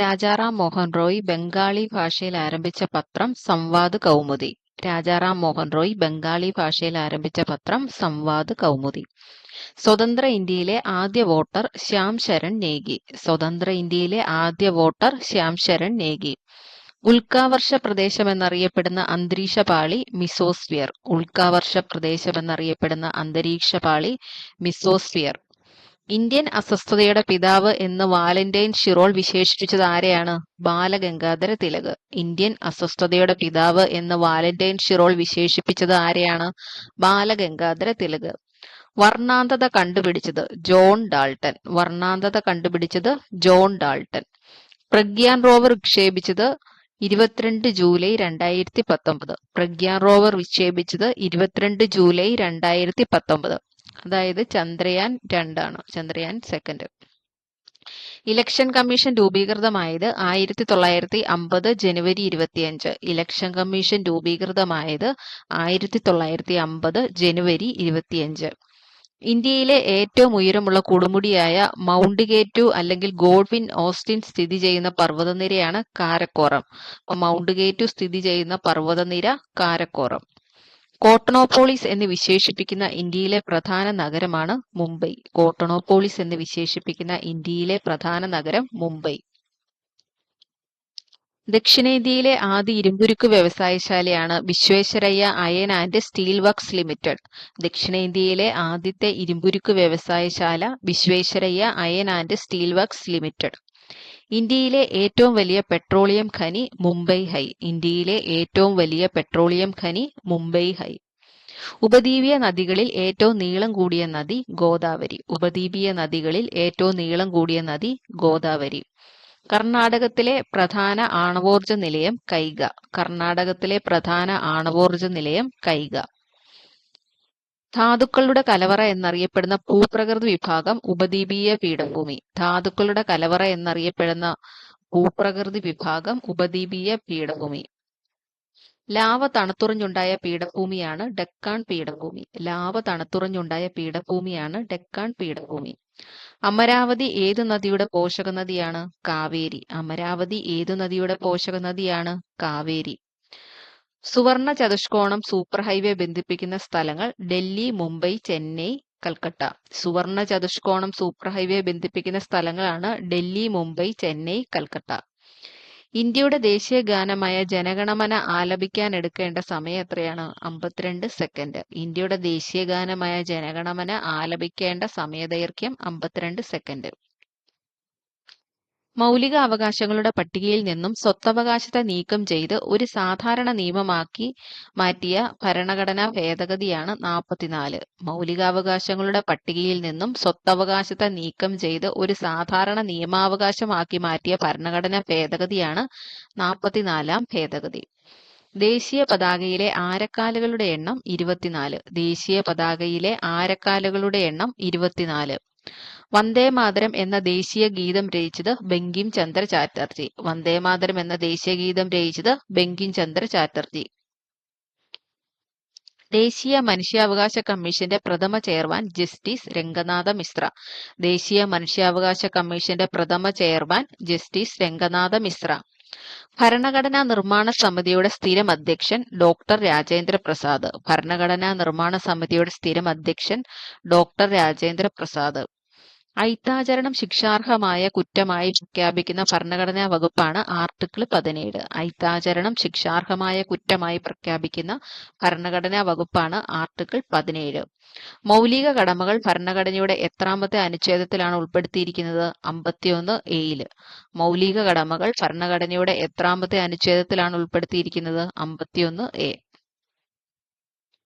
രാജാറാം മോഹൻ റോയ് ബംഗാളി ഭാഷയിൽ ആരംഭിച്ച പത്രം സംവാദ് കൗമുദി. രാജാറാം മോഹൻ റോയ് ബംഗാളി ഭാഷയിൽ ആരംഭിച്ച പത്രം സംവാദ് കൗമുദി. സ്വതന്ത്ര ഇന്ത്യയിലെ ആദ്യ വോട്ടർ ശ്യാം ശരൺ നേഗി. സ്വതന്ത്ര ഇന്ത്യയിലെ ആദ്യ വോട്ടർ ശ്യാം ശരൺ നേഗി. ഉൽക്കാവർഷ പ്രദേശമെന്നറിയപ്പെടുന്ന അന്തരീക്ഷപാളി മിസോസ്ഫിയർ. ഉൽക്കാവർഷ പ്രദേശമെന്നറിയപ്പെടുന്ന അന്തരീക്ഷപാളി മിസോസ്ഫിയർ. ഇന്ത്യൻ അസ്വസ്ഥതയുടെ പിതാവ് എന്ന് വാലന്റൈൻ ഷിറോൾ വിശേഷിപ്പിച്ചത് ആരെയാണ്? ബാലഗംഗാധര തിലക്. ഇന്ത്യൻ അസ്വസ്ഥതയുടെ പിതാവ് എന്ന് വാലന്റൈൻ ഷിറോൾ വിശേഷിപ്പിച്ചത് ആരെയാണ്? ബാലഗംഗാധര തിലക്. വർണ്ണാന്തത കണ്ടുപിടിച്ചത് ജോൺ ഡാൾട്ടൺ. വർണ്ണാന്തത കണ്ടുപിടിച്ചത് ജോൺ ഡാൾട്ടൺ. പ്രഗ്യാൻ റോവർ വിക്ഷേപിച്ചത് 22 ജൂലൈ 2019. പ്രഗ്യാൻ റോവർ വിക്ഷേപിച്ചത് 22 ജൂലൈ 2019. അതായത് ചന്ദ്രയാൻ 2 ആണ്. ചന്ദ്രയാൻ 2. ഇലക്ഷൻ കമ്മീഷൻ രൂപീകൃതമായത് 1950 ജനുവരി 25. ഇലക്ഷൻ കമ്മീഷൻ രൂപീകൃതമായത് 1950 ജനുവരി 25. ഇന്ത്യയിലെ ഏറ്റവും ഉയരമുള്ള കൊടുമുടിയായ മൗണ്ട് കേറ്റു അല്ലെങ്കിൽ ഗോഡ്വിൻ ഓസ്റ്റിൻ സ്ഥിതി ചെയ്യുന്ന പർവ്വതനിരയാണ് കാരക്കോറം. മൗണ്ട് കേറ്റു സ്ഥിതി ചെയ്യുന്ന പർവ്വതനിര കാരക്കോറം. കോട്ടണോപോളിസ് എന്ന് വിശേഷിപ്പിക്കുന്ന ഇന്ത്യയിലെ പ്രധാന നഗരമാണ് മുംബൈ. കോട്ടണോപോളിസ് എന്ന് വിശേഷിപ്പിക്കുന്ന ഇന്ത്യയിലെ പ്രധാന നഗരം മുംബൈ. ദക്ഷിണേന്ത്യയിലെ ആദ്യ ഇരുമ്പുരുക്ക് വ്യവസായശാലയാണ് Visvesvaraya iron and steel works limited. ദക്ഷിണേന്ത്യയിലെ ആദ്യത്തെ ഇരുമ്പുരുക്ക് വ്യവസായശാല Visvesvaraya iron and steel works limited. ഇന്ത്യയിലെ ഏറ്റവും വലിയ പെട്രോളിയം ഖനി മുംബൈ ഹൈ. ഇന്ത്യയിലെ ഏറ്റവും വലിയ പെട്രോളിയം ഖനി മുംബൈ ഹൈ. ഉപദ്വീപീയ നദികളിൽ ഏറ്റവും നീളം കൂടിയ നദി ഗോദാവരി. ഉപദ്വീപീയ നദികളിൽ ഏറ്റവും നീളം കൂടിയ നദി ഗോദാവരി. കർണാടകത്തിലെ പ്രധാന ആണവോർജ നിലയം കൈഗ. കർണാടകത്തിലെ പ്രധാന ആണവോർജ നിലയം കൈഗ. ധാതുക്കളുടെ കലവറ എന്നറിയപ്പെടുന്ന ഭൂപ്രകൃതി വിഭാഗം ഉപദ്വീപീയ പീഠഭൂമി. ധാതുക്കളുടെ കലവറ എന്നറിയപ്പെടുന്ന ഭൂപ്രകൃതി വിഭാഗം ഉപദ്വീപീയ പീഠഭൂമി. ലാവ തണുത്തുറഞ്ഞുണ്ടായ പീഠഭൂമിയാണ് ഡെക്കാൻ പീഠഭൂമി. ലാവ തണുത്തുറഞ്ഞുണ്ടായ പീഠഭൂമിയാണ് ഡെക്കാൻ പീഠഭൂമി. അമരാവതി ഏതു നദിയുടെ പോഷക നദിയാണ്? കാവേരി. അമരാവതി ഏതു നദിയുടെ പോഷക നദിയാണ്? കാവേരി. സുവർണ ചതുഷ്കോണം സൂപ്പർ ഹൈവേ ബന്ധിപ്പിക്കുന്ന സ്ഥലങ്ങൾ ഡൽഹി, മുംബൈ, ചെന്നൈ, കൽക്കട്ട. സുവർണ ചതുഷ്കോണം സൂപ്പർ ഹൈവേ ബന്ധിപ്പിക്കുന്ന സ്ഥലങ്ങളാണ് ഡൽഹി, മുംബൈ, ചെന്നൈ, കൽക്കട്ട. ഇന്ത്യയുടെ ദേശീയ ഗാനമായ ജനഗണമന ആലപിക്കാൻ എടുക്കേണ്ട സമയം എത്രയാണ്? 52 സെക്കൻഡ്. ഇന്ത്യയുടെ ദേശീയ ഗാനമായ ജനഗണമന ആലപിക്കേണ്ട സമയദൈർഘ്യം 52 സെക്കൻഡ്. മൗലിക അവകാശങ്ങളുടെ പട്ടികയിൽ നിന്നും സ്വത്തവകാശത്തെ നീക്കം ചെയ്ത് ഒരു സാധാരണ നിയമമാക്കി മാറ്റിയ ഭരണഘടനാ ഭേദഗതിയാണ് 44. മൗലികാവകാശങ്ങളുടെ പട്ടികയിൽ നിന്നും സ്വത്തവകാശത്തെ നീക്കം ചെയ്ത് ഒരു സാധാരണ നിയമാവകാശമാക്കി മാറ്റിയ ഭരണഘടനാ ഭേദഗതിയാണ് 44-ാം ഭേദഗതി. ദേശീയ പതാകയിലെ ആരക്കാലുകളുടെ എണ്ണം 24. ദേശീയ പതാകയിലെ ആരക്കാലുകളുടെ എണ്ണം 24. വന്ദേമാതരം എന്ന ദേശീയ ഗീതം രചിച്ചത് ബങ്കിം ചന്ദ്ര ചാറ്റർജി. വന്ദേമാതരം എന്ന ദേശീയ ഗീതം രചിച്ചത് ബങ്കിം ചന്ദ്ര ചാറ്റർജി. ദേശീയ മനുഷ്യാവകാശ കമ്മീഷന്റെ പ്രഥമ ചെയർമാൻ ജസ്റ്റിസ് രംഗനാഥ മിശ്ര. ദേശീയ മനുഷ്യാവകാശ കമ്മീഷന്റെ പ്രഥമ ചെയർമാൻ ജസ്റ്റിസ് രംഗനാഥ മിശ്ര. ഭരണഘടനാ നിർമ്മാണ സമിതിയുടെ സ്ഥിരം അധ്യക്ഷൻ ഡോക്ടർ രാജേന്ദ്ര പ്രസാദ്. ഭരണഘടനാ നിർമ്മാണ സമിതിയുടെ സ്ഥിരം അധ്യക്ഷൻ ഡോക്ടർ രാജേന്ദ്ര പ്രസാദ്. അയിത്താചരണം ശിക്ഷാർഹമായ കുറ്റമായി പ്രഖ്യാപിക്കുന്ന ഭരണഘടനാ വകുപ്പാണ് ആർട്ടിക്കിൾ 17. അയിത്താചരണം ശിക്ഷാർഹമായ കുറ്റമായി പ്രഖ്യാപിക്കുന്ന ഭരണഘടനാ വകുപ്പാണ് ആർട്ടിക്കിൾ 17. മൗലിക കടമകൾ ഭരണഘടനയുടെ എത്രാമത്തെ അനുച്ഛേദത്തിലാണ് ഉൾപ്പെടുത്തിയിരിക്കുന്നത്? 51A. മൗലിക കടമകൾ ഭരണഘടനയുടെ എത്രാമത്തെ അനുച്ഛേദത്തിലാണ് ഉൾപ്പെടുത്തിയിരിക്കുന്നത്? 51A.